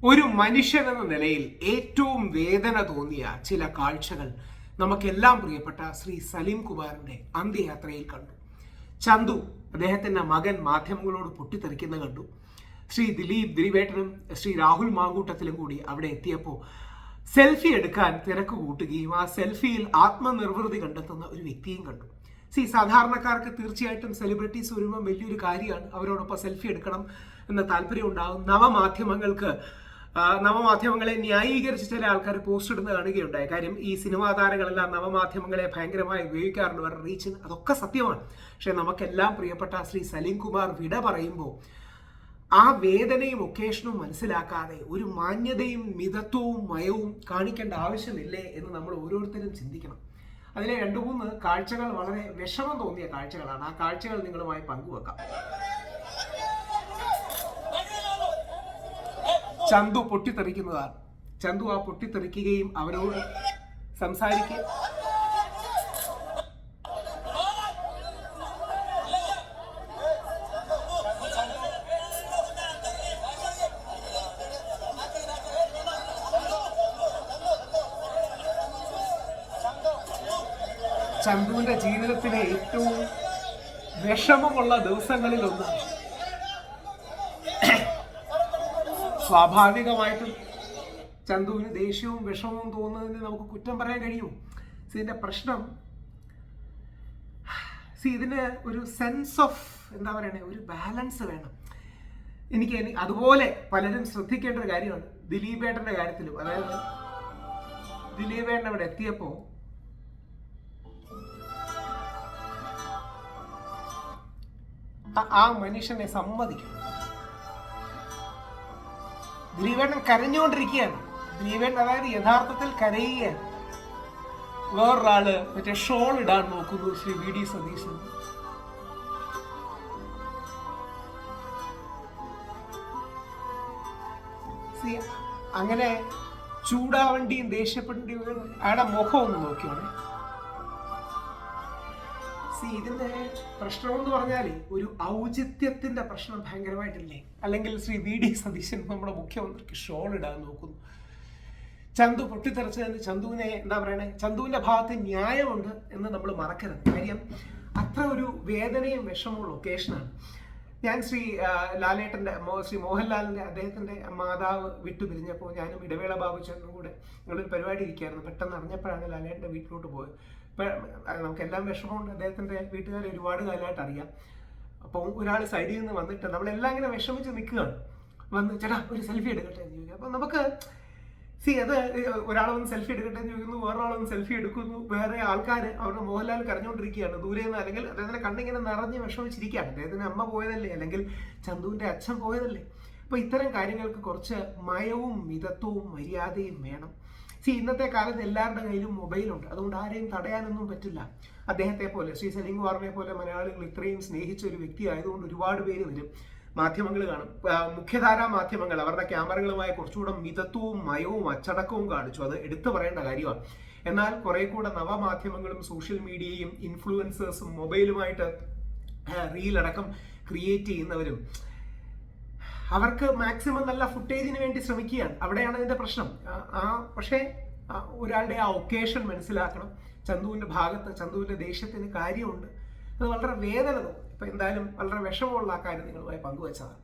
ഒരു മനുഷ്യൻ എന്ന നിലയിൽ ഏറ്റവും വേദന തോന്നിയ ചില കാഴ്ചകൾ നമുക്കെല്ലാം പ്രിയപ്പെട്ട ശ്രീ സലീം കുമാറിന്റെ അന്ത്യയാത്രയിൽ കണ്ടു. ചന്തു അദ്ദേഹത്തിന്റെ മകൻ മാധ്യമങ്ങളോട് പൊട്ടിത്തെറിക്കുന്ന കണ്ടു. ശ്രീ ദിലീപേട്ടനും ശ്രീ രാഹുൽ മാങ്കൂട്ടത്തിലും കൂടി അവിടെ എത്തിയപ്പോൾ സെൽഫി എടുക്കാൻ തിരക്ക് കൂട്ടുകയും ആ സെൽഫിയിൽ ആത്മനിർവൃതി കണ്ടെത്തുന്ന ഒരു വ്യക്തിയും കണ്ടു. സാധാരണക്കാർക്ക് തീർച്ചയായിട്ടും സെലിബ്രിറ്റീസ് വരുമ്പോൾ വലിയൊരു കാര്യമാണ്, അവരോടൊപ്പം സെൽഫി എടുക്കണം എന്ന താല്പര്യം ഉണ്ടാകും. നവമാധ്യമങ്ങളെ ന്യായീകരിച്ച് ചില ആൾക്കാർ പോസ്റ്റ് ഇടുന്ന കാണുകയുണ്ടായി. കാര്യം ഈ സിനിമാ താരങ്ങളെല്ലാം നവമാധ്യമങ്ങളെ ഭയങ്കരമായി ഉപയോഗിക്കാറുണ്ട് അവരുടെ റീച്ചിന്, അതൊക്കെ സത്യമാണ്. പക്ഷെ നമുക്കെല്ലാം പ്രിയപ്പെട്ട ശ്രീ സലീം കുമാർ വിട പറയുമ്പോൾ ആ വേദനയും ഒക്കേഷനും മനസ്സിലാക്കാതെ ഒരു മാന്യതയും മിതത്വവും മയവും കാണിക്കേണ്ട ആവശ്യമില്ലേ എന്ന് നമ്മൾ ഓരോരുത്തരും ചിന്തിക്കണം. അതിലെ 2-3 കാഴ്ചകൾ വളരെ വിഷമം തോന്നിയ കാഴ്ചകളാണ്. ആ കാഴ്ചകൾ നിങ്ങളുമായി പങ്കുവെക്കാം. ചന്തു പൊട്ടിത്തെറിക്കുന്നതാണ്. ചന്തു ആ പൊട്ടിത്തെറിക്കുകയും അവരോട് സംസാരിക്കുക. ചന്തുവിന്റെ ജീവിതത്തിലെ ഏറ്റവും വിഷമമുള്ള ദിവസങ്ങളിലൊന്ന്. സ്വാഭാവികമായിട്ടും ചന്തുവിന് ദേഷ്യവും വിഷമവും തോന്നുന്നതിന് നമുക്ക് കുറ്റം പറയാൻ കഴിയും. ഇതിന്റെ പ്രശ്നം ഇതിന് ഒരു സെൻസ് ഓഫ് എന്താ പറയണേ, ഒരു ബാലൻസ് വേണം. എനിക്ക് അതുപോലെ പലരും ശ്രദ്ധിക്കേണ്ട ഒരു കാര്യമാണ് ദിലീപേട്ടന്റെ കാര്യത്തിലും. അതായത് ദിലീപേട്ടൻ അവിടെ എത്തിയപ്പോ ആ മനുഷ്യനെ സമ്മതിക്കണം. ദിലീപേട്ടൻ കരഞ്ഞുകൊണ്ടിരിക്കുകയാണ്. ദിലീപേട്ടൻ അതായത് യഥാർത്ഥത്തിൽ കരയുകയാണ്. വേറൊരാള് മറ്റേ ഷോൾ ഇടാൻ നോക്കുന്നു ശ്രീ വി.ഡി. സതീശൻ. അങ്ങനെ ചൂടാവണ്ടിയും ദേഷ്യപ്പെടേണ്ടിയും അയാളുടെ മുഖം ഒന്ന് നോക്കിയോണേ. ഇതിന്റെ പ്രശ്നം എന്ന് പറഞ്ഞാൽ ഒരു ഔചിത്യത്തിന്റെ പ്രശ്നം ഭയങ്കരമായിട്ടില്ലേ? അല്ലെങ്കിൽ ശ്രീ വി.ഡി. സതീശൻ നമ്മുടെ മുഖ്യമന്ത്രിക്ക് ഷോൾ ഇടാൻ നോക്കുന്നു. ചന്തു പൊട്ടിത്തെറിച്ചതിന് ചന്തുവിനെ എന്താ പറയണേ, ചന്തുവിന്റെ ഭാഗത്ത് ന്യായമുണ്ട് എന്ന് നമ്മൾ മറക്കരുത്. കാര്യം അത്ര ഒരു വേദനയും വിഷമമുള്ള ഒക്കേഷനാണ്. ഞാൻ ശ്രീ മോഹൻലാലിന്റെ അദ്ദേഹത്തിന്റെ മാതാവ് വിട്ടുപിരിഞ്ഞപ്പോൾ ഞാനും ഇടവേള ബാബുച്ചേട്ടനും കൂടെ ഞങ്ങളൊരു പരിപാടി ഇരിക്കുകയായിരുന്നു. പെട്ടെന്ന് അറിഞ്ഞപ്പോഴാണ് ലാലേട്ടന്റെ വീട്ടിലോട്ട് പോയത്. നമുക്കെല്ലാം വിഷമമുണ്ട്. അദ്ദേഹത്തിന്റെ വീട്ടുകാരെ ഒരുപാട് കാലമായിട്ട് അറിയാം. അപ്പോൾ ഒരാൾ സൈഡിൽ നിന്ന് വന്നിട്ട് നമ്മളെല്ലാം ഇങ്ങനെ വിഷമിച്ച് നിൽക്കുകയാണ്. വന്ന് ചേട്ടാ ഒരു സെൽഫി എടുക്കട്ടെ എന്ന് ചോദിക്കുക. അപ്പം നമുക്ക് അത് ഒരാൾ വന്ന് സെൽഫി എടുക്കട്ടെ എന്ന് ചോദിക്കുന്നു, വേറൊരാൾ വന്ന് സെൽഫി എടുക്കുന്നു. വേറെ ആൾക്കാർ അവരുടെ മോഹൻലാൽ കരഞ്ഞുകൊണ്ടിരിക്കുകയാണ് ദൂരെ നിന്ന്. അല്ലെങ്കിൽ അദ്ദേഹത്തിന്റെ കണ്ണിങ്ങനെ നിറഞ്ഞ് വിഷമിച്ചിരിക്കുകയാണ്. അദ്ദേഹത്തിന്റെ അമ്മ പോയതല്ലേ, അല്ലെങ്കിൽ ചന്തുവിന്റെ അച്ഛൻ പോയതല്ലേ. അപ്പോൾ ഇത്തരം കാര്യങ്ങൾക്ക് കുറച്ച് മയവും മിതത്വവും മര്യാദയും വേണം. ഇന്നത്തെ കാലത്ത് എല്ലാവരുടെ കയ്യിലും മൊബൈലുണ്ട്. അതുകൊണ്ട് ആരെയും തടയാനൊന്നും പറ്റില്ല. അദ്ദേഹത്തെ പോലെ ശ്രീ സലീം കുമാറിനെ പോലെ മലയാളികൾ ഇത്രയും സ്നേഹിച്ച ഒരു വ്യക്തി ആയതുകൊണ്ട് ഒരുപാട് പേര് വരും, മാധ്യമങ്ങൾ കാണും. മുഖ്യധാരാ മാധ്യമങ്ങൾ അവരുടെ ക്യാമറകളുമായി കുറച്ചുകൂടെ മിതത്വവും മയവും അച്ചടക്കവും കാണിച്ചു. അത് എടുത്തു പറയേണ്ട കാര്യമാണ്. എന്നാൽ കുറെ കൂടെ നവമാധ്യമങ്ങളും സോഷ്യൽ മീഡിയയും ഇൻഫ്ലുവൻസേഴ്സും മൊബൈലുമായിട്ട് റീലടക്കം ക്രിയേറ്റ് ചെയ്യുന്നവരും അവർക്ക് മാക്സിമം നല്ല ഫുട്ടേജിന് വേണ്ടി ശ്രമിക്കുകയാണ്. അവിടെയാണ് ഇതിന്റെ പ്രശ്നം. പക്ഷേ ഒരാളുടെ ആ ഒക്കേഷൻ മനസ്സിലാക്കണം. ചന്തുവിന്റെ ഭാഗത്ത് ചന്തുവിന്റെ ദേഷ്യത്തിന് കാര്യമുണ്ട്. അത് വളരെ വേദന തോന്നും. ഇപ്പൊ എന്തായാലും വളരെ വിഷമമുള്ള ആ കാര്യം നിങ്ങളുമായി പങ്കുവച്ചതാണ്.